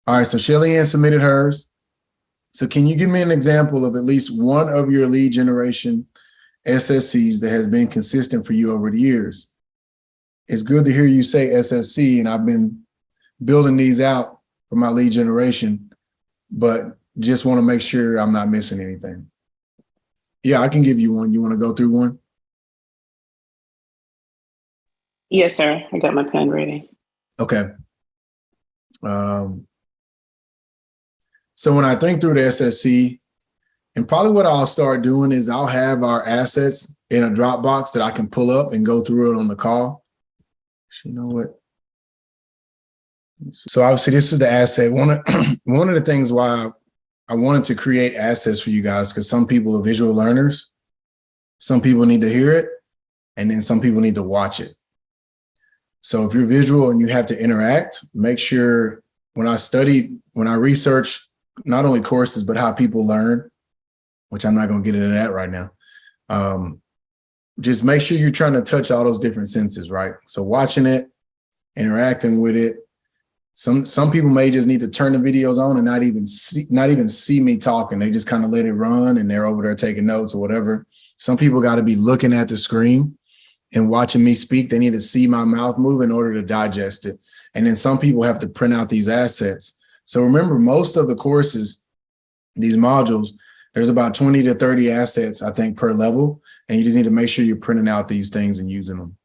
All right, so Shelly Ann submitted hers. So can you give me an example of at least one of your lead generation SSCs that has been consistent for you over the years? It's good to hear you say SSC, and I've been building these out for my lead generation, but just want to make sure I'm not missing anything. Yeah, I can give you one. You want to go through one? Yes, sir. I got my pen ready. Okay. So when I think through the SSC, and probably what I'll start doing is I'll have our assets in a Dropbox that I can pull up and go through it on the call. You know what? So obviously this is the asset. One of the things why I wanted to create assets for you guys, because some people are visual learners. Some people need to hear it, and then some people need to watch it. So if you're visual and you have to interact, make sure when I research not only courses, but how people learn, which I'm not going to get into that right now. Just make sure you're trying to touch all those different senses, right? So watching it, interacting with it. Some people may just need to turn the videos on and not even see me talking. They just kind of let it run and they're over there taking notes or whatever. Some people got to be looking at the screen and watching me speak. They need to see my mouth move in order to digest it. And then some people have to print out these assets. So remember, most of the courses, these modules, there's about 20 to 30 assets, I think, per level. And you just need to make sure you're printing out these things and using them.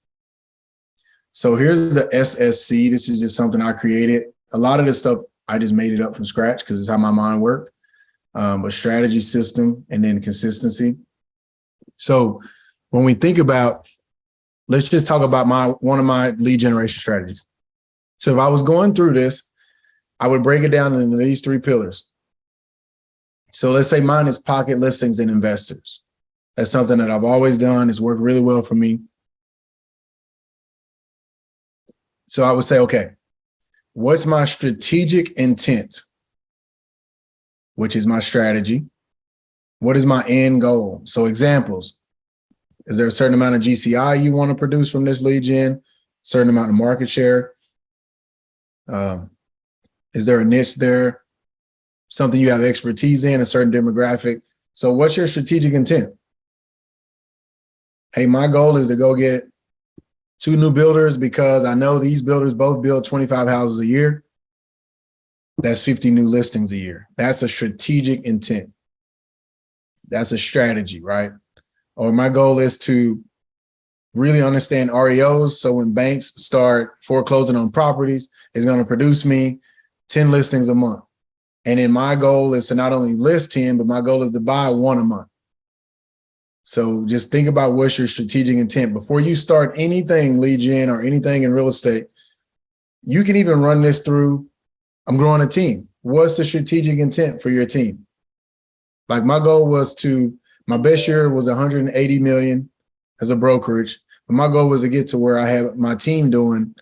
So here's the SSC. This is just something I created. A lot of this stuff, I just made it up from scratch because it's how my mind worked. But strategy, system, and then consistency. So when we think about, let's just talk about one of my lead generation strategies. So if I was going through this, I would break it down into these 3 pillars. So let's say mine is pocket listings and investors. That's something that I've always done. It's worked really well for me. So I would say, okay, what's my strategic intent, which is my strategy? What is my end goal? So examples, is there a certain amount of GCI you want to produce from this lead gen? Certain amount of market share? Is there a niche there? Something you have expertise in, a certain demographic? So what's your strategic intent? Hey, my goal is to go get 2 new builders because I know these builders both build 25 houses a year. That's 50 new listings a year. That's a strategic intent. That's a strategy, right? Or my goal is to really understand REOs. So when banks start foreclosing on properties, it's going to produce me 10 listings a month. And then my goal is to not only list 10, but my goal is to buy 1 a month. So just think about what's your strategic intent. Before you start anything lead gen or anything in real estate, you can even run this through, I'm growing a team. What's the strategic intent for your team? Like my goal was my best year was 180 million as a brokerage. But my goal was to get to where I have my team doing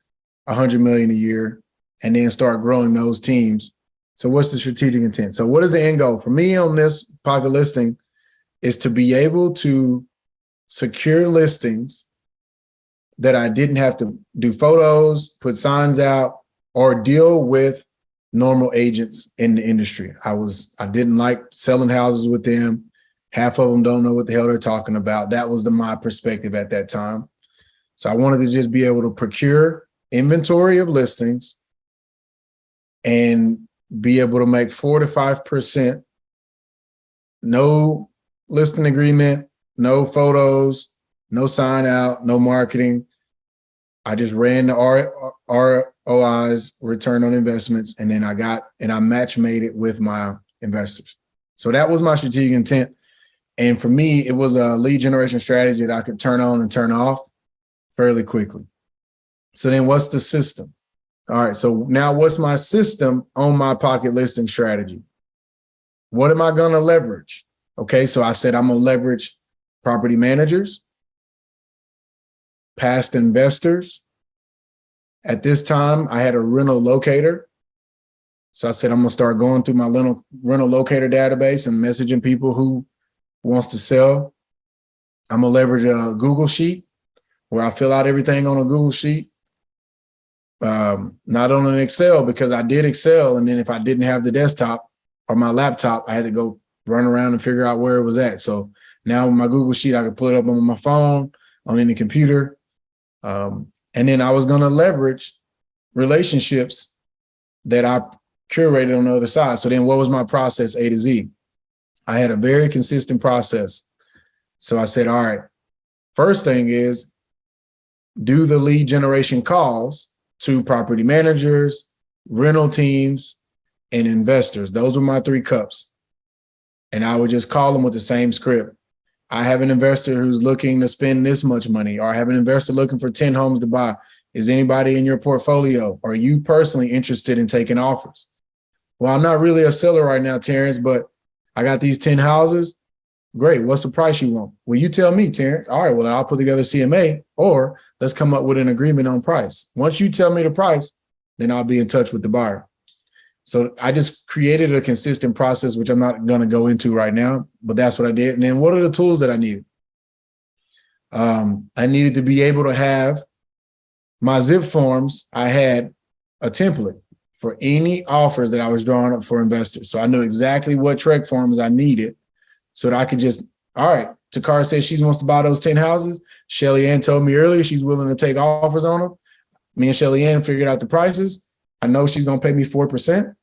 100 million a year and then start growing those teams. So what's the strategic intent? So what is the end goal? For me on this pocket listing is to be able to secure listings that I didn't have to do photos, put signs out, or deal with normal agents in the industry. I didn't like selling houses with them. Half of them don't know what the hell they're talking about. That was my perspective at that time. So I wanted to just be able to procure inventory of listings and be able to make 4 to 5%, no listing agreement, no photos, no sign out, no marketing. I just ran the ROIs, return on investments, and then I match made it with my investors. So that was my strategic intent. And for me, it was a lead generation strategy that I could turn on and turn off fairly quickly. So then what's the system? All right, so now what's my system on my pocket listing strategy? What am I going to leverage? Okay, so I said I'm going to leverage property managers, past investors. At this time, I had a rental locator. So I said I'm going to start going through my rental locator database and messaging people who wants to sell. I'm going to leverage a Google Sheet where I fill out everything on a Google Sheet. not on an Excel because I did Excel. And then if I didn't have the desktop or my laptop, I had to go run around and figure out where it was at. So now with my Google Sheet, I could pull it up on my phone, on any computer. And then I was going to leverage relationships that I curated on the other side. So then what was my process A to Z? I had a very consistent process. So I said, all right, first thing is do the lead generation calls to property managers, rental teams, and investors. Those were my 3 cups. And I would just call them with the same script. I have an investor who's looking to spend this much money, or I have an investor looking for 10 homes to buy. Is anybody in your portfolio? Are you personally interested in taking offers? Well, I'm not really a seller right now, Terrence, but I got these 10 houses. Great. What's the price you want? Well, you tell me, Terrence. All right, well, I'll put together CMA, or let's come up with an agreement on price. Once you tell me the price, then I'll be in touch with the buyer. So I just created a consistent process, which I'm not going to go into right now, but that's what I did. And then what are the tools that I needed? I needed to be able to have my zip forms. I had a template for any offers that I was drawing up for investors. So I knew exactly what TREC forms I needed so that I could just, all right, Takara says she wants to buy those 10 houses. Shelly Ann told me earlier she's willing to take offers on them. Me and Shelly Ann figured out the prices. I know she's going to pay me 4%.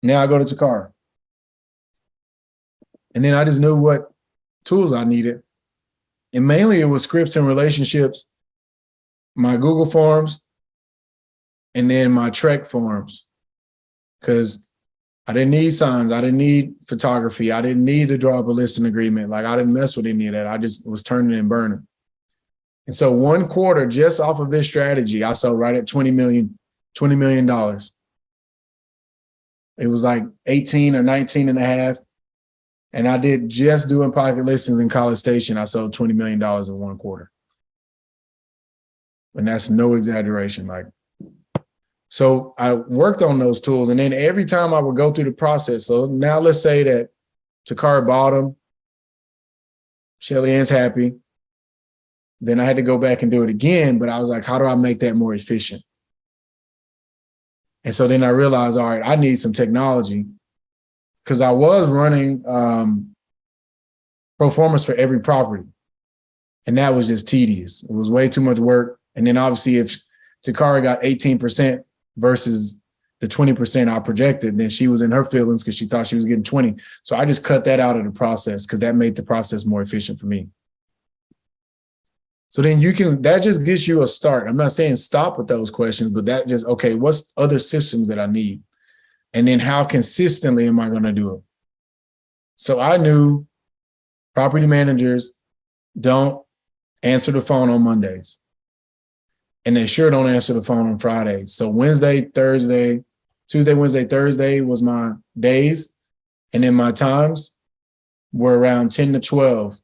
Now I go to Takara. And then I just knew what tools I needed. And mainly it was scripts and relationships, my Google Forms, and then my TREC forms. Because I didn't need signs. I didn't need photography. I didn't need to draw up a listing agreement. Like I didn't mess with any of that. I just was turning and burning. And so 1 quarter just off of this strategy, I sold right at $20 million. It was like 18 or 19 and a half. And I did just doing pocket listings in College Station. I sold $20 million in 1 quarter. And that's no exaggeration. So I worked on those tools. And then every time I would go through the process. So now let's say that Takara bought them. Shelly Ann's happy. Then I had to go back and do it again. But I was like, how do I make that more efficient? And so then I realized, all right, I need some technology because I was running pro formas for every property. And that was just tedious. It was way too much work. And then obviously if Takara got 18% versus the 20% I projected, then she was in her feelings because she thought she was getting 20. So I just cut that out of the process because that made the process more efficient for me. So then that just gives you a start. I'm not saying stop with those questions, but that just, okay, what's other systems that I need? And then how consistently am I going to do it? So I knew property managers don't answer the phone on Mondays. And they sure don't answer the phone on Fridays. So Tuesday, Wednesday, Thursday was my days. And then my times were around 10 to 12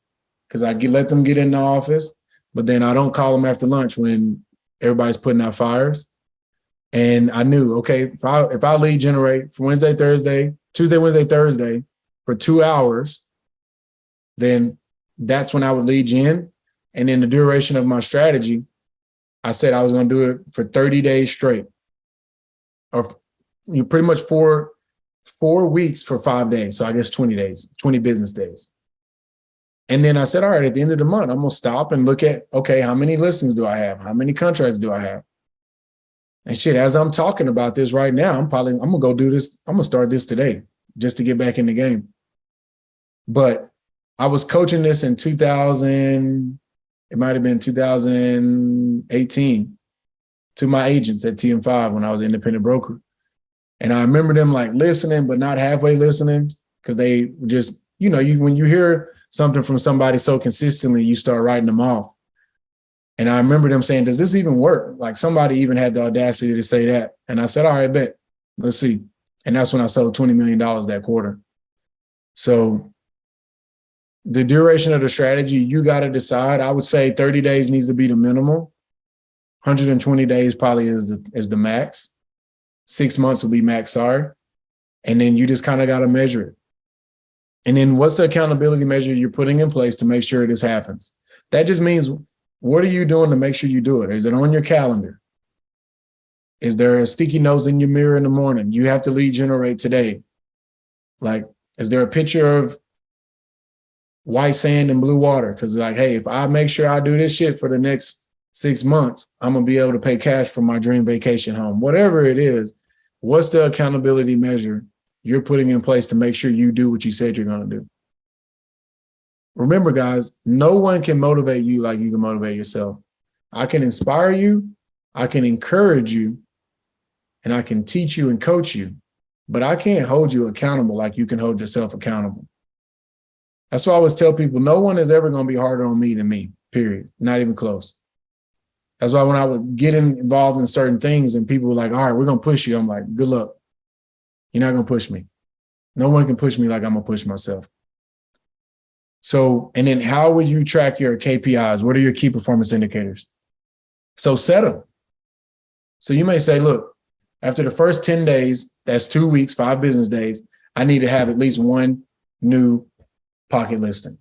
because I let them get in the office. But then I don't call them after lunch when everybody's putting out fires. And I knew, okay, if I lead generate for Tuesday, Wednesday, Thursday for 2 hours, then that's when I would lead gen. And in the duration of my strategy, I said I was going to do it for 30 days straight, or pretty much 4 weeks for 5 days. So I guess 20 days, 20 business days. And then I said, all right, at the end of the month, I'm going to stop and look at, okay, how many listings do I have? How many contracts do I have? And shit, as I'm talking about this right now, I'm going to go do this. I'm going to start this today just to get back in the game. But I was coaching this in 2000, it might have been 2018 to my agents at TM5 when I was an independent broker. And I remember them like listening, but not halfway listening because they just, when you hear something from somebody so consistently, you start writing them off. And I remember them saying, does this even work? Like somebody even had the audacity to say that. And I said, all right, bet. Let's see. And that's when I sold $20 million that quarter. So the duration of the strategy, you got to decide. I would say 30 days needs to be the minimal. 120 days probably is the max. 6 months will be max, sorry. And then you just kind of got to measure it. And then what's the accountability measure you're putting in place to make sure this happens? That just means, what are you doing to make sure you do it? Is it on your calendar? Is there a sticky notes in your mirror in the morning? You have to lead generate today. Like, is there a picture of white sand and blue water? Because like, hey, if I make sure I do this shit for the next 6 months, I'm going to be able to pay cash for my dream vacation home. Whatever it is, what's the accountability measure you're putting in place to make sure you do what you said you're going to do? Remember, guys, no one can motivate you like you can motivate yourself. I can inspire you, I can encourage you, and I can teach you and coach you, but I can't hold you accountable like you can hold yourself accountable. That's why I always tell people, no one is ever going to be harder on me than me, period. Not even close. That's why when I would get involved in certain things and people were like, all right, we're going to push you. I'm like, good luck. You're not going to push me. No one can push me like I'm going to push myself. So, and then how will you track your KPIs? What are your key performance indicators? So set them. So you may say, look, after the first 10 days, that's 2 weeks, 5 business days, I need to have at least one new pocket listing.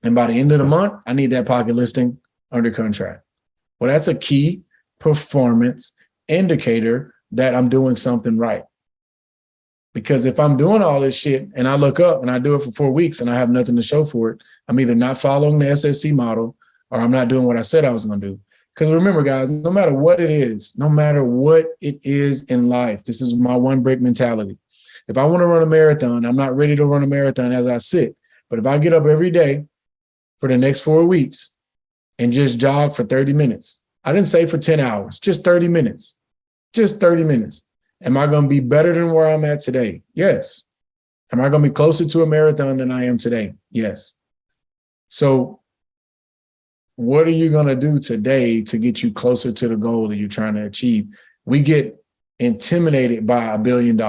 And by the end of the month, I need that pocket listing under contract. Well, that's a key performance indicator that I'm doing something right. Because if I'm doing all this shit and I look up and I do it for 4 weeks and I have nothing to show for it, I'm either not following the SSC model or I'm not doing what I said I was going to do. Because remember, guys, no matter what it is in life, this is my one break mentality. If I want to run a marathon, I'm not ready to run a marathon as I sit. But if I get up every day for the next 4 weeks and just jog for 30 minutes, I didn't say for 10 hours, just 30 minutes, just 30 minutes. Am I going to be better than where I'm at today? Yes. Am I going to be closer to a marathon than I am today? Yes. So what are you going to do today to get you closer to the goal that you're trying to achieve? We get intimidated by $1 billion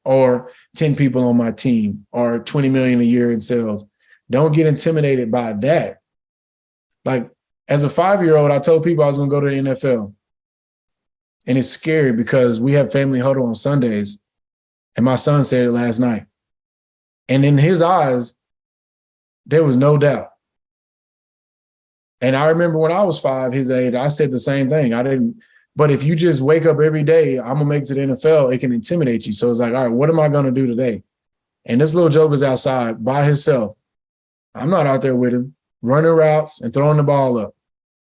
or 10 people on my team or 20 million a year in sales. Don't get intimidated by that. Like as a 5-year-old, I told people I was going to go to the NFL. And it's scary because we have family huddle on Sundays. And my son said it last night. And in his eyes, there was no doubt. And I remember when I was 5, his age, I said the same thing. But if you just wake up every day, I'm going to make it to the NFL, it can intimidate you. So it's like, all right, what am I going to do today? And this little joker's outside by himself. I'm not out there with him, running routes and throwing the ball up.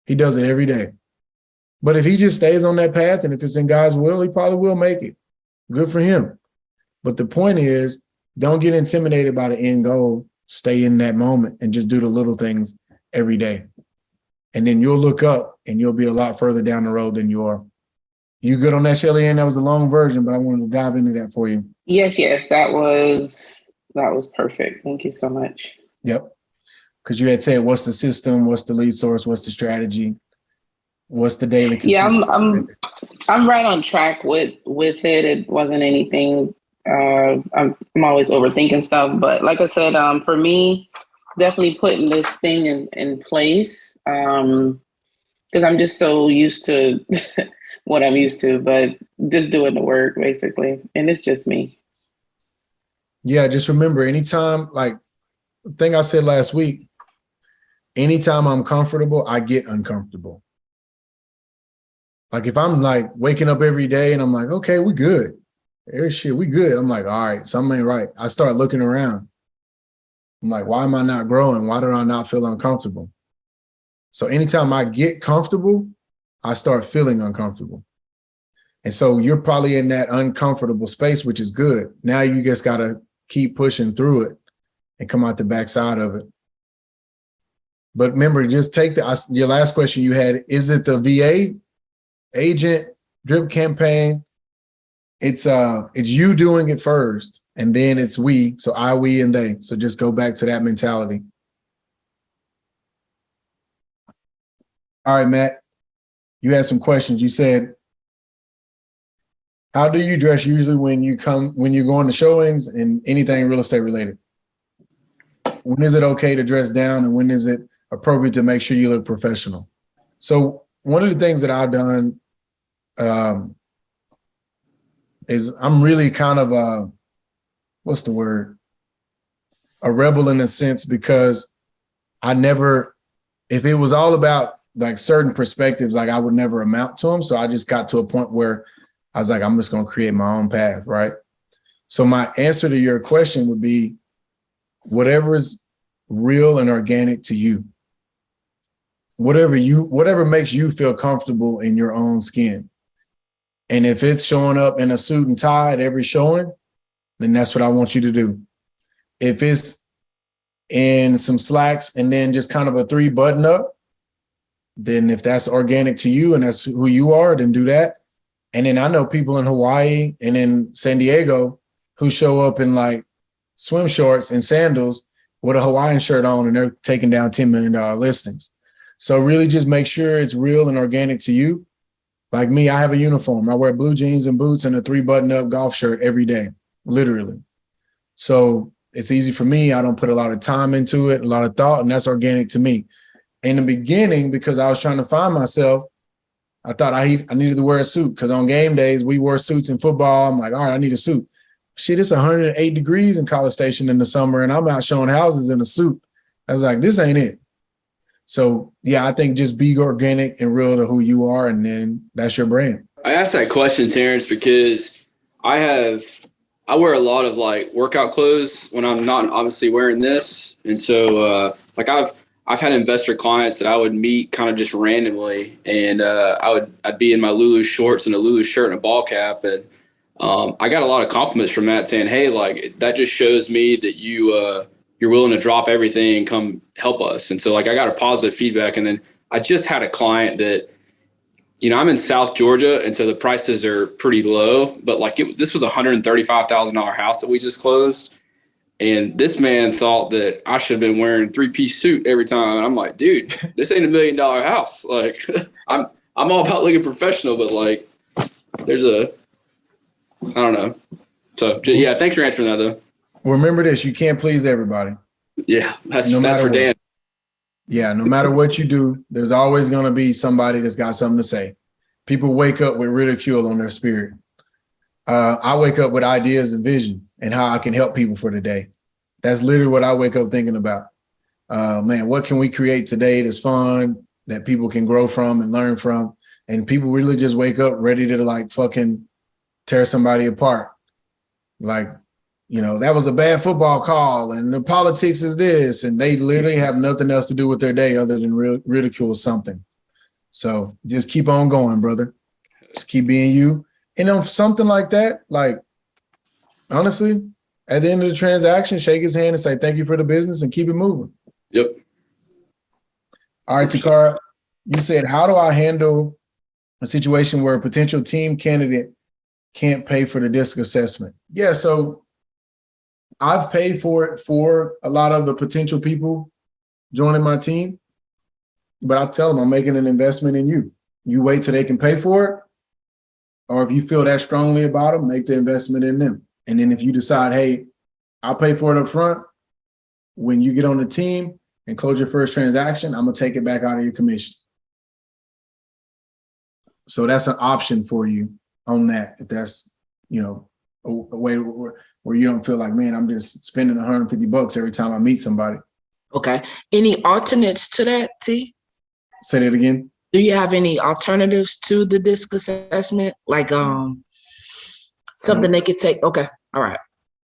He does it every day. But if he just stays on that path and if it's in God's will, he probably will make it. Good for him. But the point is, don't get intimidated by the end goal. Stay in that moment and just do the little things every day. And then you'll look up and you'll be a lot further down the road than you are. You good on that, Shelly Ann? That was a long version, but I wanted to dive into that for you. Yes, that was perfect. Thank you so much. Yep. Because you had said, what's the system? What's the lead source? What's the strategy? What's the daily? Yeah, I'm right on track with it. It wasn't anything. I'm always overthinking stuff, but like I said, for me, definitely putting this thing in place because I'm just so used to what I'm used to, but just doing the work basically, and it's just me. Yeah, just remember, anytime, like the thing I said last week, anytime I'm comfortable, I get uncomfortable. Like if I'm like waking up every day and I'm like, okay, we good. We good. I'm like, all right, something ain't right. I start looking around. I'm like, why am I not growing? Why do I not feel uncomfortable? So anytime I get comfortable, I start feeling uncomfortable. And so you're probably in that uncomfortable space, which is good. Now you just got to keep pushing through it and come out the backside of it. But remember, just take your last question you had. Is it the VA agent drip campaign? It's you doing it first, and then it's we. So I, we, and they. So just go back to that mentality. All right, Matt, you had some questions. You said, how do you dress usually when you're going to showings and anything real estate related? When is it okay to dress down, and when is it appropriate to make sure you look professional? So one of the things that I've done is I'm really kind of a rebel in a sense, because if it was all about like certain perspectives, like I would never amount to them. So I just got to a point where I was like, I'm just going to create my own path, right? So my answer to your question would be whatever is real and organic to you. Whatever makes you feel comfortable in your own skin. And if it's showing up in a suit and tie at every showing, then that's what I want you to do. If it's in some slacks and then just kind of a 3 button up, then if that's organic to you and that's who you are, then do that. And then I know people in Hawaii and in San Diego who show up in like swim shorts and sandals with a Hawaiian shirt on and they're taking down $10 million listings. So really just make sure it's real and organic to you. Like me, I have a uniform. I wear blue jeans and boots and a 3 button up golf shirt every day, literally. So it's easy for me. I don't put a lot of time into it, a lot of thought, and that's organic to me. In the beginning, because I was trying to find myself, I thought I needed to wear a suit because on game days, we wore suits in football. I'm like, all right, I need a suit. Shit, it's 108 degrees in College Station in the summer, and I'm out showing houses in a suit. I was like, this ain't it. So, yeah, I think just be organic and real to who you are, and then that's your brand. I asked that question, Terrence, because I wear a lot of like workout clothes when I'm not obviously wearing this. And so like I've had investor clients that I would meet kind of just randomly, and I'd be in my Lulu shorts and a Lulu shirt and a ball cap. And I got a lot of compliments from that saying, hey, like that just shows me that you're willing to drop everything and come help us. And so like I got a positive feedback. And then I just had a client that, you know, I'm in South Georgia, and so the prices are pretty low, but like this was a $135,000 house that we just closed. And this man thought that I should have been wearing 3-piece suit every time. And I'm like, dude, this ain't $1 million house. Like I'm all about looking professional, but like I don't know. So yeah, thanks for answering that though. Remember this, you can't please everybody. Yeah, that's for what. Dan. Yeah, no matter what you do, there's always going to be somebody that's got something to say. People wake up with ridicule on their spirit. I wake up with ideas and vision and how I can help people for the day. That's literally what I wake up thinking about. Man, what can we create today that's fun, that people can grow from and learn from? And people really just wake up ready to like fucking tear somebody apart. Like, you know, that was a bad football call and the politics is this, and they literally have nothing else to do with their day other than ridicule something. So just keep on going, brother. Just keep being you. And on something like that, like, honestly, at the end of the transaction, shake his hand and say, thank you for the business and keep it moving. Yep. All right, Takara, you said, how do I handle a situation where a potential team candidate can't pay for the disc assessment? Yeah, so I've paid for it for a lot of the potential people joining my team, but I tell them I'm making an investment in you. You wait till they can pay for it, or if you feel that strongly about them, make the investment in them. And then if you decide, hey, I'll pay for it up front, when you get on the team and close your first transaction, I'm going to take it back out of your commission. So that's an option for you on that, if that's, you know, a way where you don't feel like, man, I'm just spending $150 every time I meet somebody. Okay. Any alternates to that, T? Say that again. Do you have any alternatives to the disc assessment? Like something they could take? Okay. All right.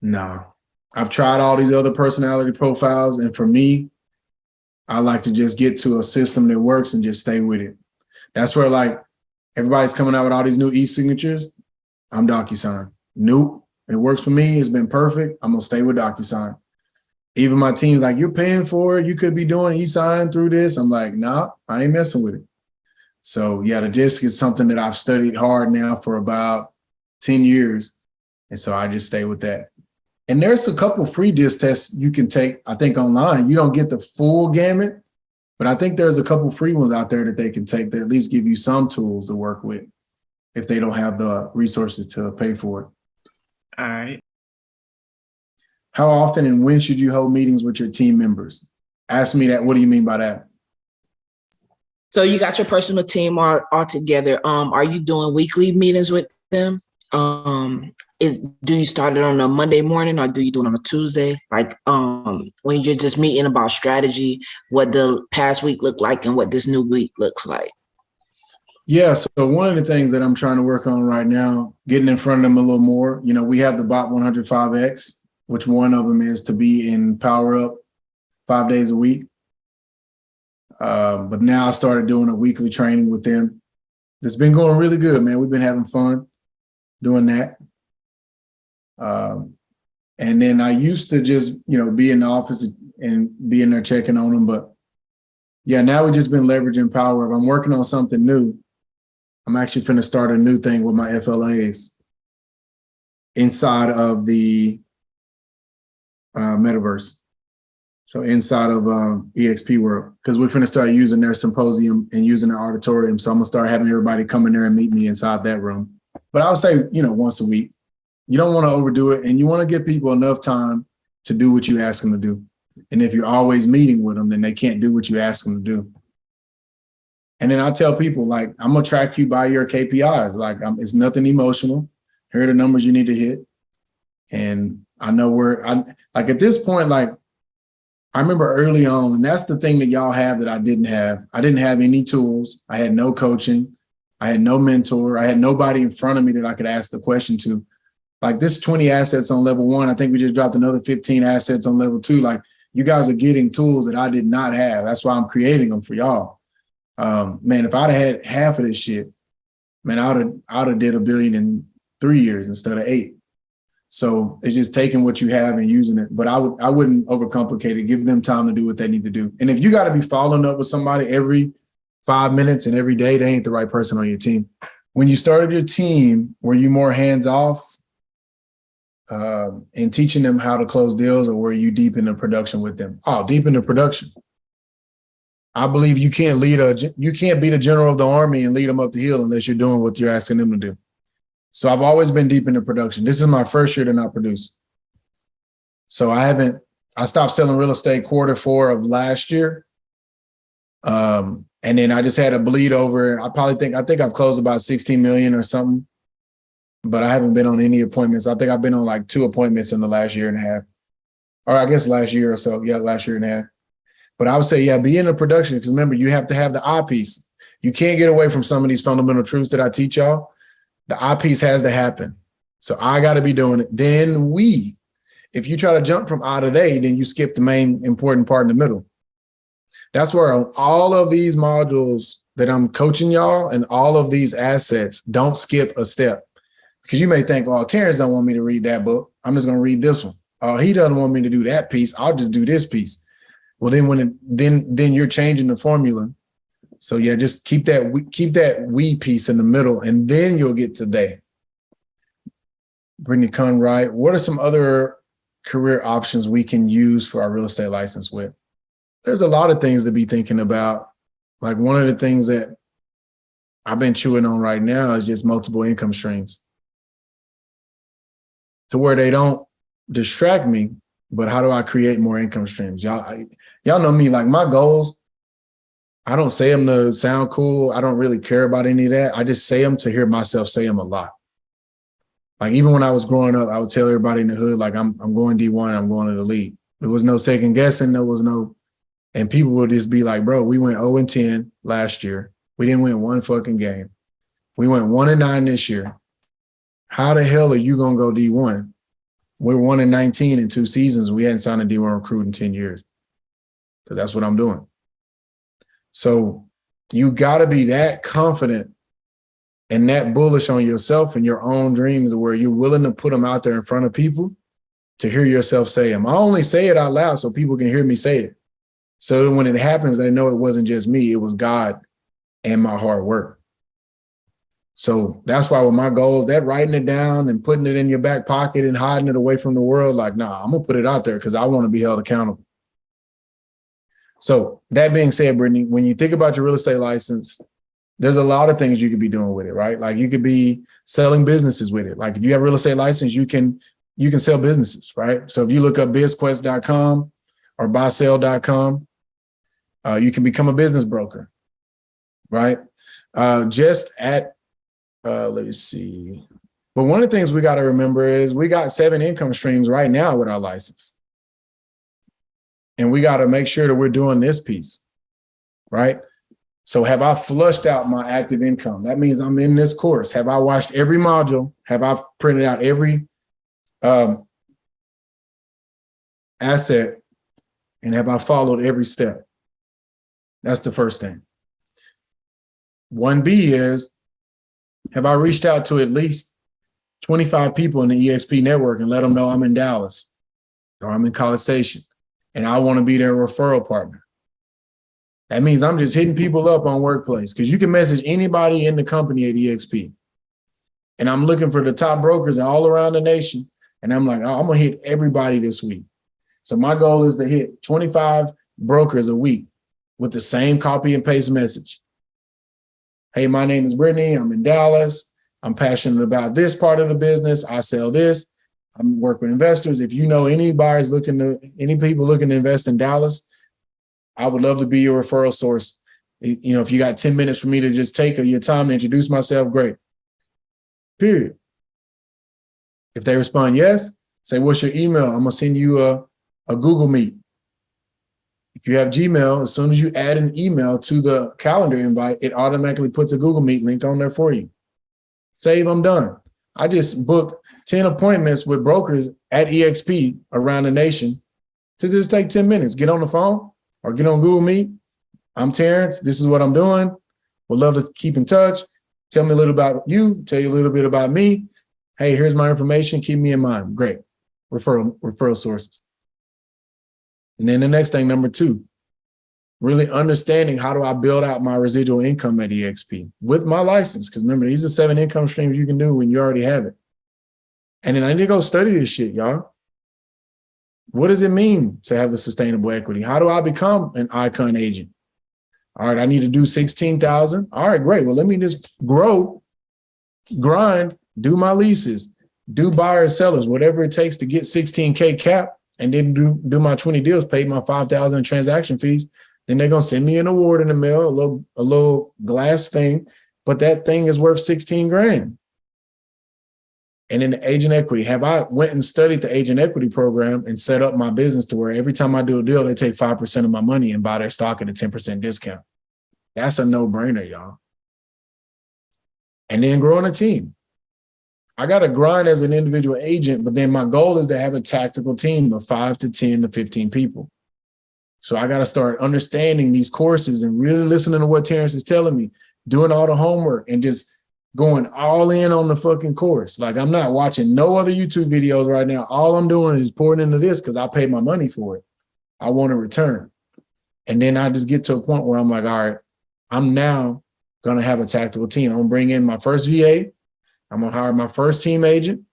No. I've tried all these other personality profiles, and for me, I like to just get to a system that works and just stay with it. That's where like everybody's coming out with all these new e-signatures. I'm DocuSign. Nope. It works for me. It's been perfect. I'm going to stay with DocuSign. Even my team's like, you're paying for it. You could be doing e-sign through this. I'm like, nah, I ain't messing with it. So yeah, the disc is something that I've studied hard now for about 10 years. And so I just stay with that. And there's a couple free disc tests you can take, I think, online. You don't get the full gamut, but I think there's a couple free ones out there that they can take that at least give you some tools to work with if they don't have the resources to pay for it. All right. How often and when should you hold meetings with your team members? Ask me that. What do you mean by that? So you got your personal team all together. Are you doing weekly meetings with them? Do you start it on a Monday morning or do you do it on a Tuesday? Like, when you're just meeting about strategy, what the past week looked like and what this new week looks like? Yeah, so one of the things that I'm trying to work on right now, getting in front of them a little more, we have the Bot 105X, which one of them is to be in Power Up 5 days a week. But now I started doing a weekly training with them. It's been going really good, man. We've been having fun doing that. And then I used to just, be in the office and be in there checking on them. But yeah, now we've just been leveraging Power Up. I'm working on something new. I'm actually finna start a new thing with my FLAs inside of the metaverse. So inside of EXP World, because we're finna start using their symposium and using their auditorium. So I'm gonna start having everybody come in there and meet me inside that room. But I would say, once a week. You don't want to overdo it, and you want to give people enough time to do what you ask them to do. And if you're always meeting with them, then they can't do what you ask them to do. And then I tell people, like, I'm gonna track you by your KPIs. Like, it's nothing emotional. Here are the numbers you need to hit. And I know at this point, like, I remember early on, and that's the thing that y'all have that I didn't have. I didn't have any tools. I had no coaching. I had no mentor. I had nobody in front of me that I could ask the question to. Like, this 20 assets on level 1, I think we just dropped another 15 assets on level 2. Like, you guys are getting tools that I did not have. That's why I'm creating them for y'all. Man, if I'd have had half of this shit, man, I'd have did $1 billion in 3 years instead of 8. So it's just taking what you have and using it. But I wouldn't overcomplicate it. Give them time to do what they need to do. And if you got to be following up with somebody every 5 minutes and every day, they ain't the right person on your team. When you started your team, were you more hands off in teaching them how to close deals, or were you deep in the production with them? Oh, deep in the production. I believe you can't be the general of the army and lead them up the hill unless you're doing what you're asking them to do. So I've always been deep into production. This is my first year to not produce. So I stopped selling real estate Q4 of last year. And then I just had a bleed over. I think I've closed about 16 million or something, but I haven't been on any appointments. I think I've been on like 2 appointments in the last year and a half, or I guess last year or so. Yeah, last year and a half. But I would say, yeah, be in the production, because remember, you have to have the I piece. You can't get away from some of these fundamental truths that I teach y'all. The I piece has to happen. So I got to be doing it. Then if you try to jump from I to they, then you skip the main important part in the middle. That's where all of these modules that I'm coaching y'all and all of these assets, don't skip a step. Because you may think, oh, Terrence don't want me to read that book. I'm just going to read this one. Oh, he doesn't want me to do that piece. I'll just do this piece. Well, then then you're changing the formula. So yeah, just keep that we piece in the middle, and then you'll get to they. Brittany Conright, what are some other career options we can use for our real estate license with? There's a lot of things to be thinking about. Like, one of the things that I've been chewing on right now is just multiple income streams, to where they don't distract me, but how do I create more income streams? Y'all know me, like, my goals, I don't say them to sound cool. I don't really care about any of that. I just say them to hear myself say them a lot. Like, even when I was growing up, I would tell everybody in the hood, like, I'm going D1, I'm going to the league. There was no second guessing. And people would just be like, bro, we went 0-10 last year. We didn't win one fucking game. We went 1-9 this year. How the hell are you going to go D1? We're 1-19 in 2 seasons. We hadn't signed a D1 recruit in 10 years. Because that's what I'm doing. So you got to be that confident and that bullish on yourself and your own dreams, where you're willing to put them out there in front of people to hear yourself say them. I only say it out loud so people can hear me say it. So when it happens, they know it wasn't just me, it was God and my hard work. So that's why with my goals, that writing it down and putting it in your back pocket and hiding it away from the world, like, nah, I'm going to put it out there because I want to be held accountable. So that being said, Brittany, when you think about your real estate license, there's a lot of things you could be doing with it, right? Like, you could be selling businesses with it. Like, if you have a real estate license, you can sell businesses, right? So if you look up bizquest.com or buysell.com, you can become a business broker, right? Let me see. But one of the things we got to remember is we got 7 income streams right now with our license. And we got to make sure that we're doing this piece, right? So have I flushed out my active income? That means I'm in this course. Have I watched every module? Have I printed out every asset? And have I followed every step? That's the first thing. 1B is, have I reached out to at least 25 people in the EXP network and let them know I'm in Dallas or I'm in College Station and I want to be their referral partner? That means I'm just hitting people up on Workplace, because you can message anybody in the company at EXP. And I'm looking for the top brokers all around the nation. And I'm like, oh, I'm going to hit everybody this week. So my goal is to hit 25 brokers a week with the same copy and paste message. Hey, my name is Brittany. I'm in Dallas. I'm passionate about this part of the business. I sell this. I'm working with investors. If you know any people looking to invest in Dallas, I would love to be your referral source. You know, if you got 10 minutes for me to just take your time to introduce myself, great. Period. If they respond yes, say, what's your email? I'm going to send you a Google Meet. If you have Gmail, as soon as you add an email to the calendar invite, it automatically puts a Google Meet link on there for you. Save, I'm done. I just booked 10 appointments with brokers at EXP around the nation to just take 10 minutes. Get on the phone or get on Google Meet. I'm Terrence. This is what I'm doing. Would love to keep in touch. Tell me a little about you. Tell you a little bit about me. Hey, here's my information. Keep me in mind. Great. Referral sources. And then the next thing, number 2, really understanding how do I build out my residual income at EXP with my license. Because remember, these are 7 income streams you can do when you already have it. And then I need to go study this shit, y'all. What does it mean to have the sustainable equity? How do I become an icon agent? All right, I need to do 16,000. All right, great. Well, let me just grow, grind, do my leases, do buyers, sellers, whatever it takes to get 16K cap, and then do my 20 deals, pay my 5,000 in transaction fees. Then they're going to send me an award in the mail, a little glass thing, but that thing is worth 16 grand. And in the agent equity, have I went and studied the agent equity program and set up my business to where every time I do a deal, they take 5% of my money and buy their stock at a 10% discount? That's a no-brainer, y'all. And then growing a team. I got to grind as an individual agent, but then my goal is to have a tactical team of 5 to 10 to 15 people. So I got to start understanding these courses and really listening to what Terrence is telling me, doing all the homework and just going all in on the fucking course. Like, I'm not watching no other YouTube videos right now. All I'm doing is pouring into this because I paid my money for it. I want a return. And then I just get to a point where I'm like, all right, I'm now going to have a tactical team. I'm going to bring in my first VA. I'm going to hire my first team agent,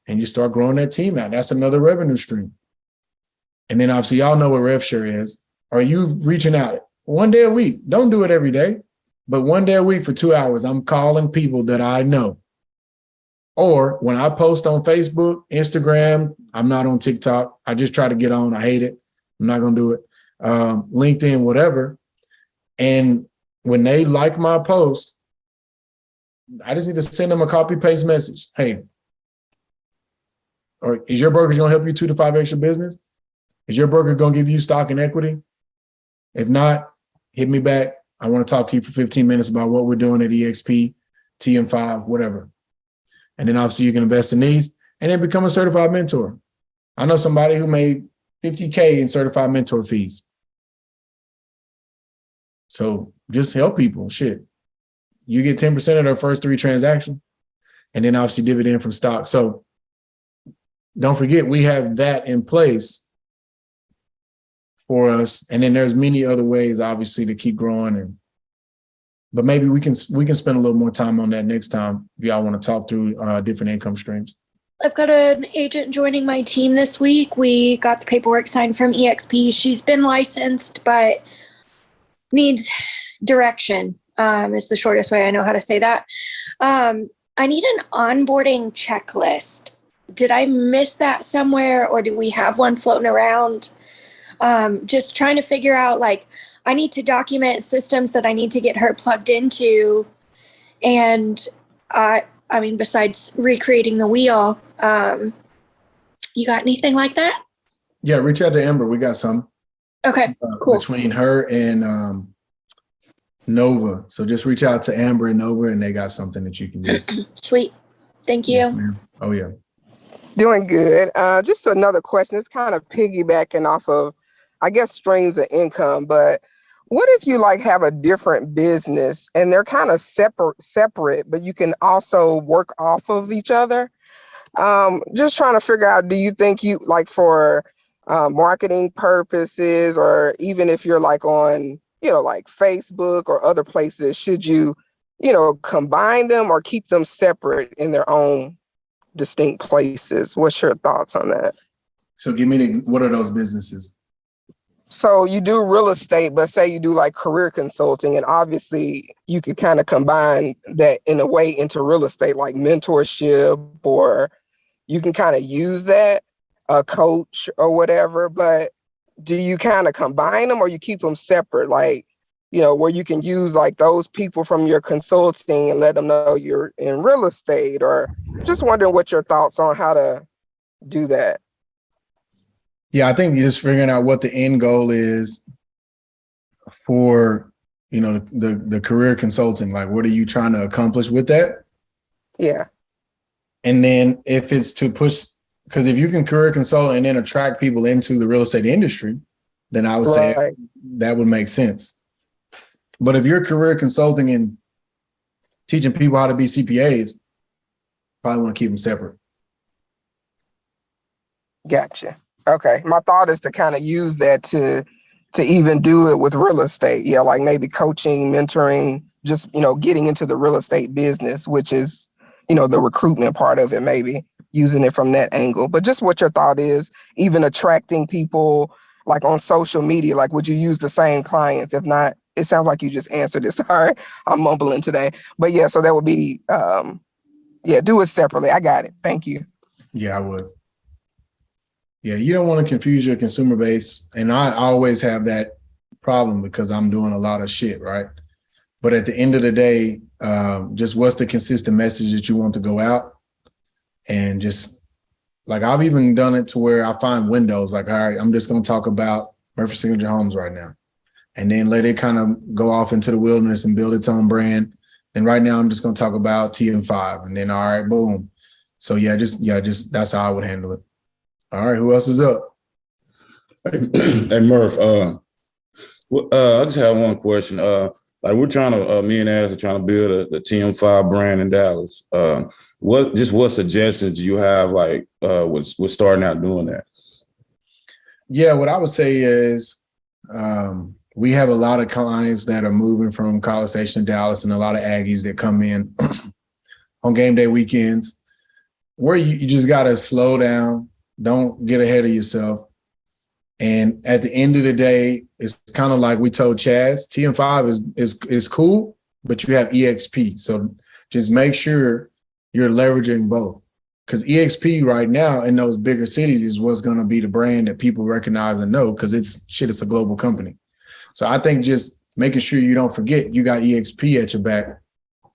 and you start growing that team out. That's another revenue stream. And then obviously y'all know what RevShare is. Are you reaching out 1 day a week? Don't do it every day, but 1 day a week for 2 hours, I'm calling people that I know. Or when I post on Facebook, Instagram, I'm not on TikTok. I just try to get on. I hate it. I'm not going to do it. LinkedIn, whatever. And when they like my post, I just need to send them a copy paste message. Hey, or is your brokerage going to help you 2 to 5 extra business? Is your broker going to give you stock and equity? If not, hit me back. I want to talk to you for 15 minutes about what we're doing at EXP, TM5, whatever. And then obviously you can invest in these and then become a certified mentor. I know somebody who made $50K in certified mentor fees. So just help people. Shit. You get 10% of their first 3 transactions, and then obviously dividend from stock. So don't forget, we have that in place for us. And then there's many other ways, obviously, to keep growing. But maybe we can spend a little more time on that next time if y'all want to talk through different income streams. I've got an agent joining my team this week. We got the paperwork signed from EXP. She's been licensed, but needs direction. Is the shortest way I know how to say that. I need an onboarding checklist. Did I miss that somewhere, or do we have one floating around? Just trying to figure out, like, I need to document systems that I need to get her plugged into. And I mean, besides recreating the wheel, you got anything like that? Yeah, reach out to Amber. We got some. Okay, cool. between her and Nova. So just reach out to Amber and Nova, and they got something that you can do. Sweet. Thank you. Yes, ma'am. Oh yeah. Doing good. Just another question. It's kind of piggybacking off of, I guess, streams of income. But what if you like have a different business and they're kind of separate, but you can also work off of each other? Just trying to figure out, do you think you like for marketing purposes, or even if you're like on, like Facebook or other places, should you, combine them or keep them separate in their own distinct places? What's your thoughts on that? So give me what are those businesses? So you do real estate, but say you do like career consulting, and obviously you could kind of combine that in a way into real estate, like mentorship, or you can kind of use that, a coach or whatever. But do you kind of combine them or you keep them separate? Like, where you can use like those people from your consulting and let them know you're in real estate, or just wondering what your thoughts on how to do that. Yeah, I think you're just figuring out what the end goal is for, the career consulting. Like, what are you trying to accomplish with that? Yeah. And then if it's to push, because if you can career consult and then attract people into the real estate industry, then I would say that would make sense. But if you're career consulting and teaching people how to be CPAs, probably want to keep them separate. Gotcha. Okay. My thought is to kind of use that to even do it with real estate. Yeah, like maybe coaching, mentoring, just, getting into the real estate business, which is, the recruitment part of it, maybe using it from that angle. But just what your thought is, even attracting people like on social media, like would you use the same clients? If not, it sounds like you just answered it. Sorry, I'm mumbling today. But yeah, so that would be, do it separately. I got it. Thank you. Yeah, I would. Yeah, you don't want to confuse your consumer base. And I always have that problem because I'm doing a lot of shit, right? But at the end of the day, just what's the consistent message that you want to go out? And just like I've even done it to where I find windows like, all right, I'm just going to talk about Murphy Signature Homes right now. And then let it kind of go off into the wilderness and build its own brand. And right now I'm just going to talk about TM5 and then, all right, boom. So just that's how I would handle it. All right, who else is up? Hey Murph, I just have one question. Like we're trying to, me and Ash are trying to build the TM5 brand in Dallas. What suggestions do you have, like, with starting out doing that? Yeah, what I would say is we have a lot of clients that are moving from College Station to Dallas, and a lot of Aggies that come in on game day weekends, where you just got to slow down. Don't get ahead of yourself. And at the end of the day, it's kind of like we told Chaz, TM5 is cool, but you have EXP. So just make sure you're leveraging both. Because EXP right now in those bigger cities is what's going to be the brand that people recognize and know, because it's a global company. So I think just making sure you don't forget you got EXP at your back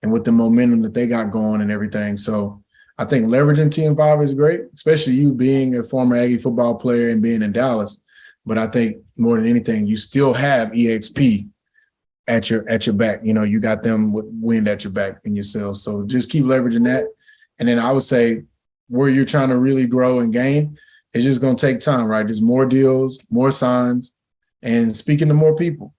and with the momentum that they got going and everything. So I think leveraging TM5 is great, especially you being a former Aggie football player and being in Dallas. But I think more than anything, you still have EXP at your back. You got them with wind at your back in your sales. So just keep leveraging that. And then I would say where you're trying to really grow and gain, it's just going to take time, right? Just more deals, more signs, and speaking to more people,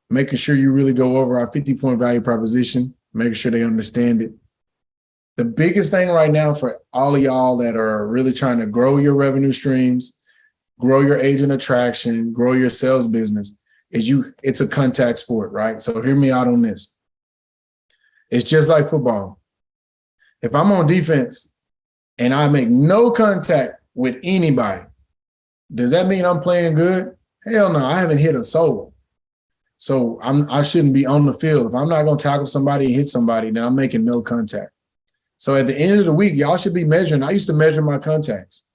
making sure you really go over our 50-point value proposition, making sure they understand it. The biggest thing right now for all of y'all that are really trying to grow your revenue streams, grow your agent attraction, grow your sales business, it's a contact sport, right? So hear me out on this. It's just like football. If I'm on defense and I make no contact with anybody, does that mean I'm playing good? Hell no, I haven't hit a soul. So I shouldn't be on the field. If I'm not going to tackle somebody and hit somebody, then I'm making no contact. So at the end of the week, y'all should be measuring. I used to measure my contacts.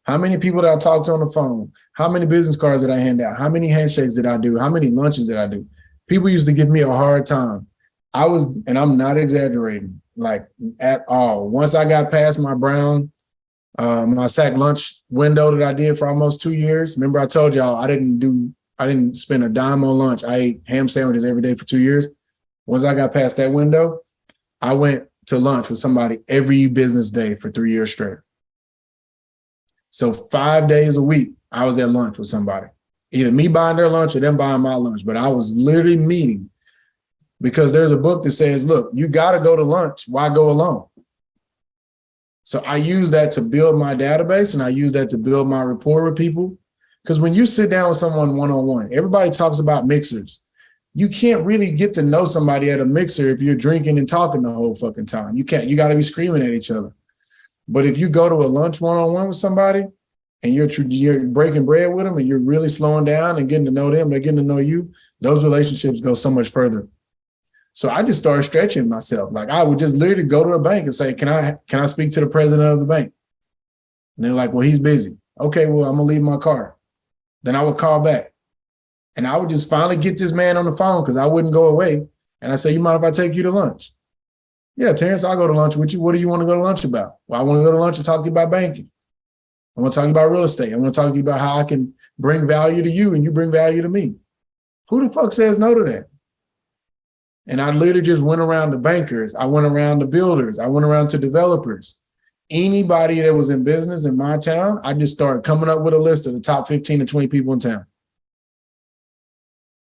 How many people did I talk to on the phone? How many business cards did I hand out? How many handshakes did I do? How many lunches did I do? People used to give me a hard time. And I'm not exaggerating, like at all. Once I got past my my sack lunch window that I did for almost 2 years, remember I told y'all I didn't do I didn't spend a dime on lunch. I ate ham sandwiches every day for 2 years. Once I got past that window, I went to lunch with somebody every business day for 3 years straight. So 5 days a week, I was at lunch with somebody. Either me buying their lunch or them buying my lunch. But I was literally meeting, because there's a book that says, look, you got to go to lunch. Why go alone? So I use that to build my database, and I use that to build my rapport with people. Because when you sit down with someone one-on-one, everybody talks about mixers. You can't really get to know somebody at a mixer if you're drinking and talking the whole fucking time. You can't. You got to be screaming at each other. But if you go to a lunch one-on-one with somebody and you're breaking bread with them and you're really slowing down and getting to know them, they're getting to know you, those relationships go so much further. So I just started stretching myself. Like I would just literally go to a bank and say, can I speak to the president of the bank? And they're like, well, he's busy. Okay, well, I'm gonna leave my card. Then I would call back. And I would just finally get this man on the phone because I wouldn't go away. And I say, you mind if I take you to lunch? Yeah, Terrence, I'll go to lunch with you. What do you want to go to lunch about? Well, I want to go to lunch and talk to you about banking. I want to talk to you about real estate. I want to talk to you about how I can bring value to you and you bring value to me. Who the fuck says no to that? And I literally just went around to bankers. I went around to builders. I went around to developers. Anybody that was in business in my town, I just started coming up with a list of the top 15 to 20 people in town.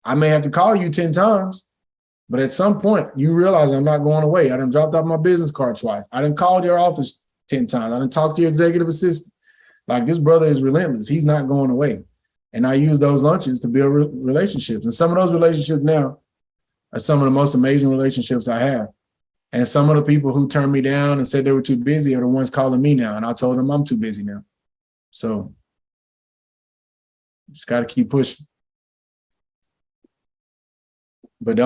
I may have to call you 10 times, but at some point you realize I'm not going away. I done dropped off my business card twice. I done called your office 10 times. I done talked to your executive assistant. Like, this brother is relentless. He's not going away. And I use those lunches to build relationships. And some of those relationships now are some of the most amazing relationships I have. And some of the people who turned me down and said they were too busy are the ones calling me now. And I told them I'm too busy now. So just got to keep pushing. But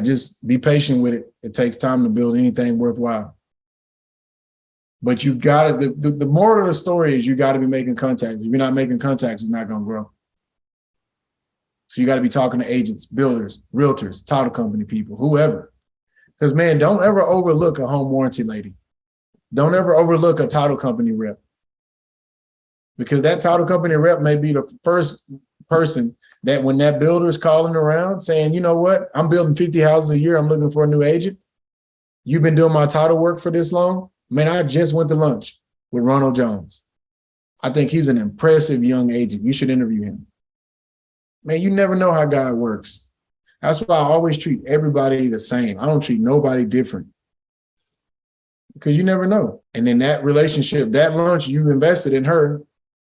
just be patient with it. It takes time to build anything worthwhile. But you got to, the moral of the story is you got to be making contacts. If you're not making contacts, it's not going to grow. So you got to be talking to agents, builders, realtors, title company people, whoever. Because, man, don't ever overlook a home warranty lady. Don't ever overlook a title company rep. Because that title company rep may be the first person that when that builder is calling around saying, you know what, I'm building 50 houses a year, I'm looking for a new agent. You've been doing my title work for this long? Man, I just went to lunch with Ronald Jones. I think he's an impressive young agent. You should interview him. Man, you never know how God works. That's why I always treat everybody the same. I don't treat nobody different. Because you never know. And then that relationship, that lunch you invested in her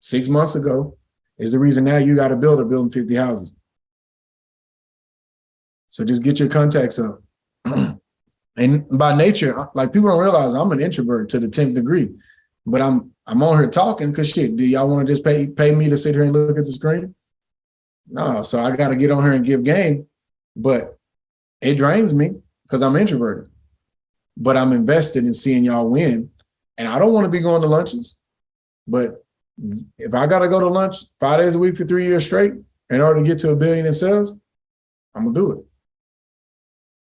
6 months ago is the reason now you got a builder building 50 houses. So just get your contacts up. And by nature, like, people don't realize I'm an introvert to the 10th degree, but I'm on here talking because shit, do y'all want to just pay me to sit here and look at the screen? No, so I got to get on here and give game, but it drains me because I'm introverted, but I'm invested in seeing y'all win. And I don't want to be going to lunches, but if I got to go to lunch 5 days a week for 3 years straight in order to get to $1 billion in sales, I'm going to do it.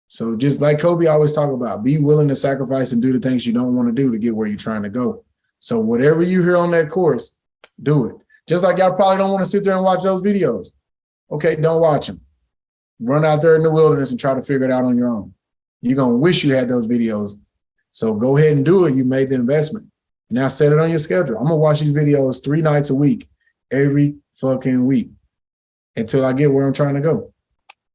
So just like Kobe always talk about, be willing to sacrifice and do the things you don't want to do to get where you're trying to go. So whatever you hear on that course, do it. Just like y'all probably don't want to sit there and watch those videos. Okay, don't watch them. Run out there in the wilderness and try to figure it out on your own. You're going to wish you had those videos. So go ahead and do it. You made the investment. Now set it on your schedule. I'm going to watch these videos 3 nights a week, every fucking week, until I get where I'm trying to go.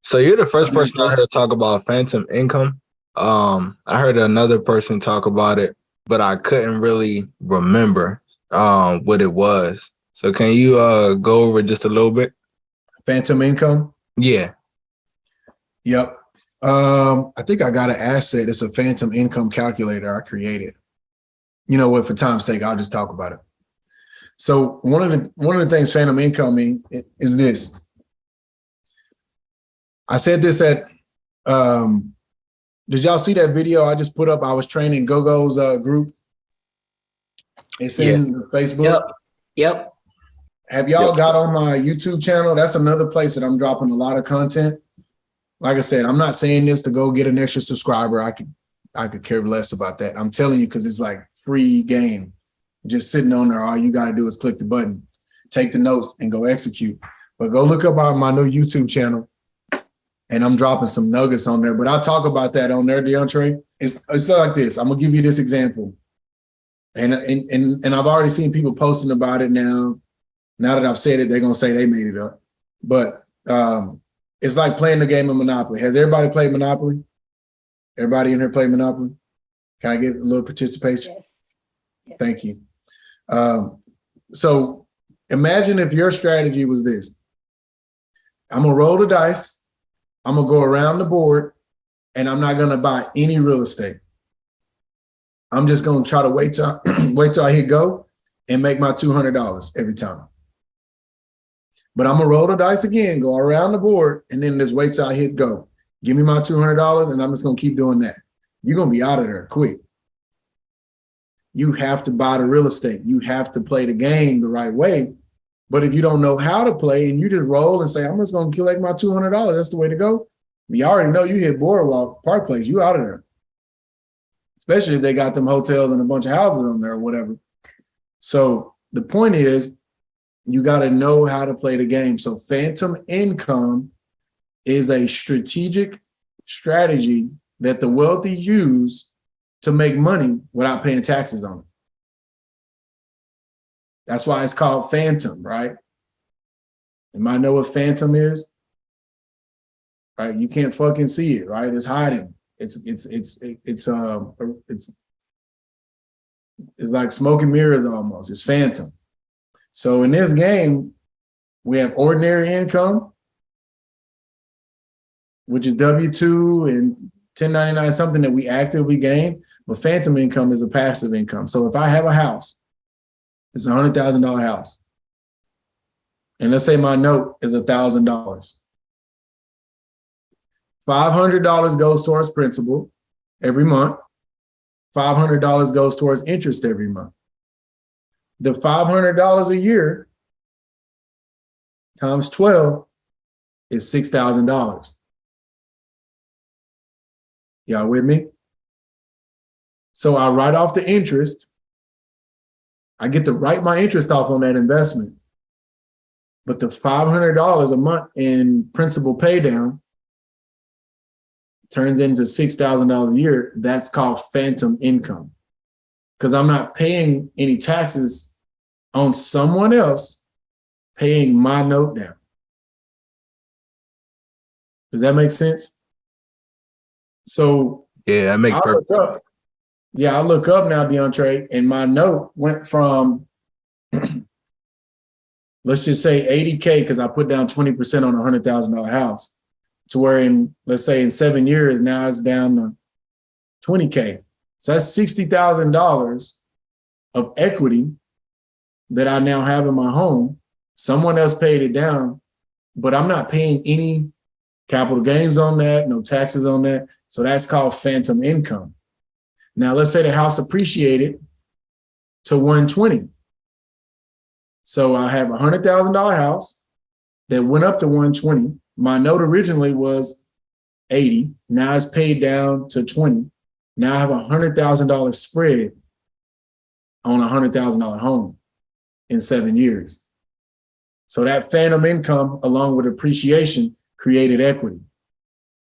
So you're the first person I heard talk about phantom income. I heard another person talk about it, but I couldn't really remember what it was. So can you go over just a little bit? Phantom income? Yeah. Yep. I think I got an asset. It's a phantom income calculator I created. You know what? For time's sake, I'll just talk about it. So one of the things phantom income means is this. I said this at, did y'all see that video I just put up? I was training Go-Go's group. It's in Facebook. Yep. Have y'all got on my YouTube channel? That's another place that I'm dropping a lot of content. Like I said, I'm not saying this to go get an extra subscriber. I could care less about that. I'm telling you, because it's like free game. Just sitting on there, all you got to do is click the button, take the notes, and go execute. But go look up on my new YouTube channel, and I'm dropping some nuggets on there. But I'll talk about that on there, DeAndre. It's like this. I'm gonna give you this example, and I've already seen people posting about it now. Now that I've said it, they're gonna say they made it up. But it's like playing the game of Monopoly. Has everybody played Monopoly? Everybody in here play Monopoly? Can I get a little participation? Yes. Thank you. So imagine if your strategy was this. I'm going to roll the dice. I'm going to go around the board, and I'm not going to buy any real estate. I'm just going to try to wait till I hit go and make my $200 every time. But I'm going to roll the dice again, go around the board, and then just wait till I hit go. Give me my $200, and I'm just going to keep doing that. You're going to be out of there quick. You have to buy the real estate. You have to play the game the right way. But if you don't know how to play and you just roll and say, I'm just going to collect my $200, that's the way to go. You already know you hit Boardwalk, Park Place, you out of there. Especially if they got them hotels and a bunch of houses on there or whatever. So the point is, you got to know how to play the game. So phantom income is a strategic strategy that the wealthy use to make money without paying taxes on it. That's why it's called phantom, right? You might know what phantom is, right? You can't fucking see it, right? It's hiding. It's like smoke and mirrors almost. It's phantom. So in this game, we have ordinary income, which is W-2 and 1099, something that we actively gain. But phantom income is a passive income. So if I have a house, it's a $100,000 house. And let's say my note is $1,000. $500 goes towards principal every month. $500 goes towards interest every month. The $500 a year times 12 is $6,000. Y'all with me? So I write off the interest. I get to write my interest off on that investment. But the $500 a month in principal pay down turns into $6,000 a year. That's called phantom income. Because I'm not paying any taxes on someone else paying my note down. Does that make sense? So Yeah, that makes perfect sense. I look up now, DeAndre, and my note went from, let's just say 80K, because I put down 20% on a $100,000 house, to where in, let's say in 7 years, now it's down to 20K. So that's $60,000 of equity that I now have in my home. Someone else paid it down, but I'm not paying any capital gains on that, no taxes on that. So that's called phantom income. Now, let's say the house appreciated to 120. So I have a $100,000 house that went up to 120. My note originally was 80. Now it's paid down to 20. Now I have a $100,000 spread on a $100,000 home in 7 years. So that phantom income, along with appreciation, created equity.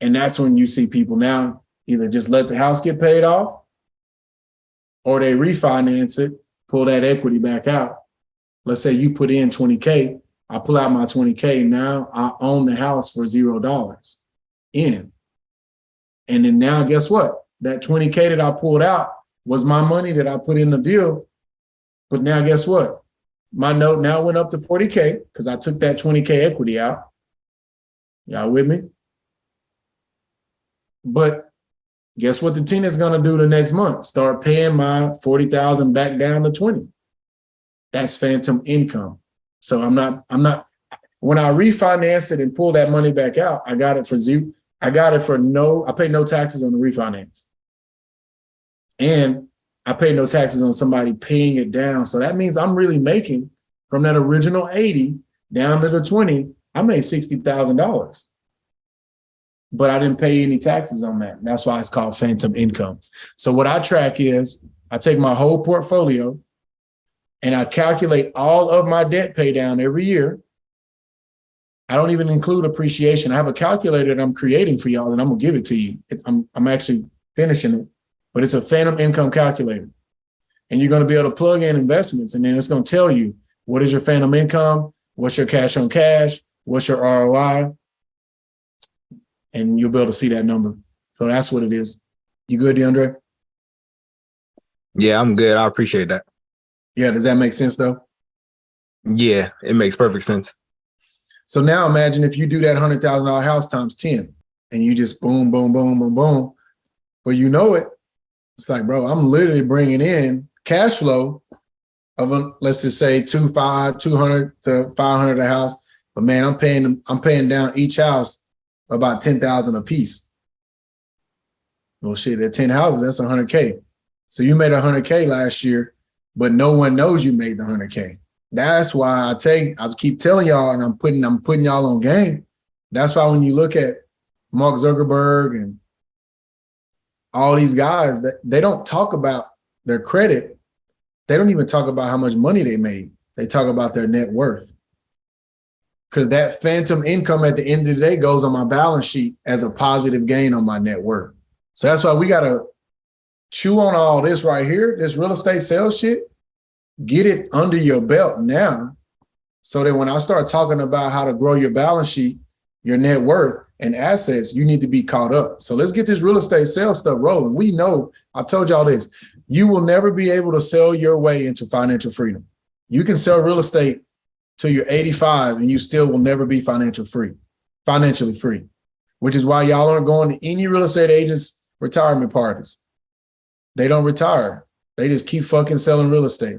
And that's when you see people now either just let the house get paid off, or they refinance it, pull that equity back out. Let's say you put in 20K, I pull out my 20K, now I own the house for $0 in. And then now guess what? That 20K that I pulled out was my money that I put in the deal. But now guess what? My note now went up to 40K because I took that 20K equity out. Y'all with me? But guess what the tenant's gonna do the next month? Start paying my $40,000 back down to 20. That's phantom income. So I'm not, when I refinanced it and pulled that money back out, I got it for zero. I paid no taxes on the refinance. And I paid no taxes on somebody paying it down. So that means I'm really making from that original 80 down to the 20, I made $60,000. But I didn't pay any taxes on that. That's why it's called phantom income. So what I track is I take my whole portfolio and I calculate all of my debt pay down every year. I don't even include appreciation. I have a calculator that I'm creating for y'all, and I'm gonna give it to you. I'm actually finishing it, but it's a phantom income calculator. And you're gonna be able to plug in investments, and then it's gonna tell you what is your phantom income, what's your cash on cash, what's your ROI, and you'll be able to see that number. So that's what it is. You good, DeAndre? Yeah, I'm good. I appreciate that. Yeah, does that make sense though? Yeah, it makes perfect sense. So now imagine if you do that $100,000 house times 10 and you just boom, boom, boom, boom, boom. Well, you know it. It's like, bro, I'm literally bringing in cash flow of, let's just say 200 to 500 a house. But man, I'm paying down each house about 10,000 a piece. Well, shit, at 10 houses, that's 100K. So you made 100K last year, but no one knows you made the 100K. That's why I keep telling y'all, and I'm putting y'all on game. That's why when you look at Mark Zuckerberg and all these guys, that they don't talk about their credit. They don't even talk about how much money they made. They talk about their net worth. Because that phantom income at the end of the day goes on my balance sheet as a positive gain on my net worth. So that's why we got to chew on all this right here, this real estate sales shit. Get it under your belt now so that when I start talking about how to grow your balance sheet, your net worth and assets, you need to be caught up. So let's get this real estate sales stuff rolling. We know, I've told y'all this, you will never be able to sell your way into financial freedom. You can sell real estate till you're 85 and you still will never be financially free, which is why y'all aren't going to any real estate agents' retirement parties. They don't retire. They just keep fucking selling real estate.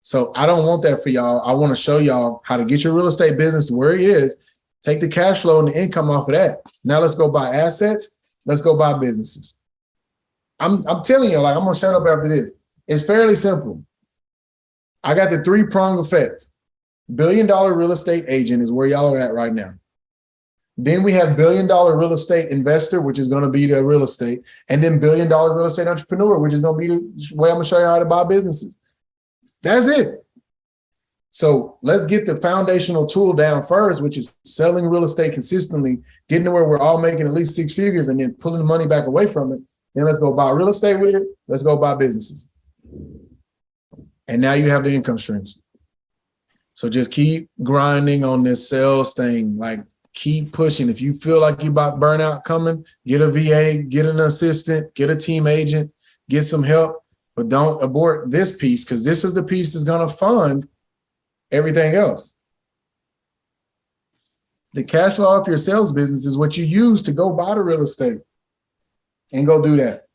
So I don't want that for y'all. I want to show y'all how to get your real estate business to where it is. Take the cash flow and the income off of that. Now let's go buy assets. Let's go buy businesses. I'm telling you, like, I'm going to shut up after this. It's fairly simple. I got the 3-prong effect. $1 billion real estate agent is where y'all are at right now. Then we have $1 billion real estate investor, which is going to be the real estate. And then $1 billion real estate entrepreneur, which is going to be the way I'm going to show you how to buy businesses. That's it. So let's get the foundational tool down first, which is selling real estate consistently, getting to where we're all making at least 6 figures and then pulling the money back away from it. Then let's go buy real estate with it. Let's go buy businesses. And now you have the income streams. So just keep grinding on this sales thing. Like, keep pushing. If you feel like you got burnout coming, get a VA, get an assistant, get a team agent, get some help. But don't abort this piece, because this is the piece that's going to fund everything else. The cash flow off your sales business is what you use to go buy the real estate and go do that.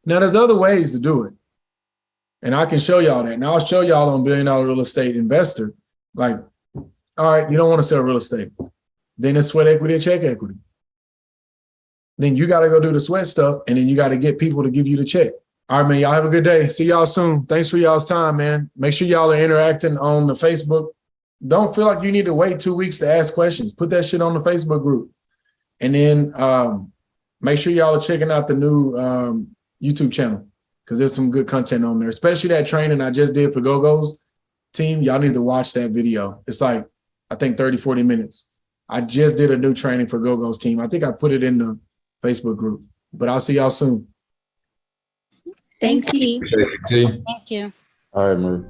Now, there's other ways to do it. And I can show y'all that. Now, I'll show y'all on $1 billion real estate investor. Like, all right, you don't want to sell real estate. Then it's sweat equity or check equity. Then you got to go do the sweat stuff, and then you got to get people to give you the check. All right, man, y'all have a good day. See y'all soon. Thanks for y'all's time, man. Make sure y'all are interacting on the Facebook. Don't feel like you need to wait 2 weeks to ask questions. Put that shit on the Facebook group. And then make sure y'all are checking out the new YouTube channel, because there's some good content on there, especially that training I just did for Go-Go's team. Y'all need to watch that video. It's like, I think 30, 40 minutes. I just did a new training for Go-Go's team. I think I put it in the Facebook group, but I'll see y'all soon. Thanks, T. T. Thank you. All right, Marie.